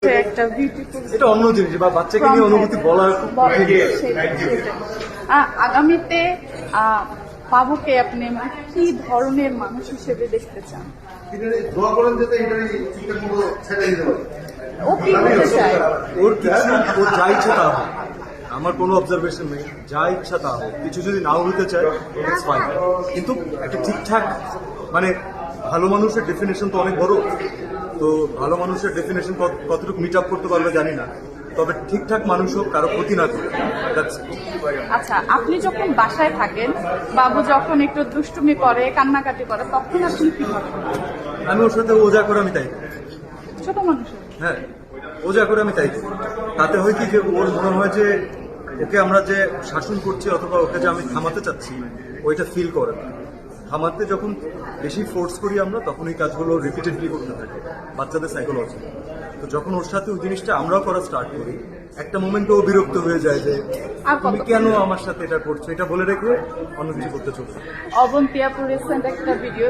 একটা বিউটিফুল এটা অন্য জিনিস বা বাচ্চাকে নিয়ে অনুভূতি বলা খুব কঠিন। আগামীতে বাবুকে আপনি কি ধরনের মানুষ হিসেবে দেখতে চান? দোয়া করেন যাতে এটাই ঠিকঠাক মতো ছেড়ে দিতে পারে। ও কি করতে চায়? ওর যা ইচ্ছা তা হোক, আমার কোনো অবজারভেশন নেই। যা ইচ্ছা তা হোক, কিছু যদি নাও হতে চায় ইটস ফাইন, কিন্তু একটা ঠিকঠাক মানে ভালো মানুষের ডেফিনেশন তো অনেক বড়। তো ভালো মানুষের ডেফিনেশন কতটুকু মিট আপ করতে পারবে জানি না, তবে ঠিকঠাক মানুষ হোক, কারো ক্ষতি না করে। আচ্ছা, আপনি যখন বাসায় থাকেন, বাবু যখন একটু দুষ্টুমি করে, কান্নাকাটি করে, তখন আপনি কি করেন? আমি ওর সাথে ও যা করে আমি তাই করি। ছোট মানুষ। হ্যাঁ, ও যা করে আমি তাই করি। তাতে হয় কি যে ওর মনে হয় যে ওকে আমরা যে শাসন করছি অথবা ওকে যে আমি থামাতে চাচ্ছি, ওইটা ফিল করে না। থামাতে যখন বেশি ফোর্স করি আমরা, তখন এই কাজগুলো রিপিটেডলি করতে থাকি, বাচ্চাদের সাইকোলজি। তো যখন ওর সাথে ওই জিনিসটা আমরাও করা স্টার্ট করি, একটা মোমেন্টে ও বিরক্ত হয়ে যায় যে তুমি কেন আমার সাথে এটা করছো, এটা বলে রেখে অন্য কিছু করতে চলছে। অবন্তিয়াপুর রিসেন্ট একটা ভিডিও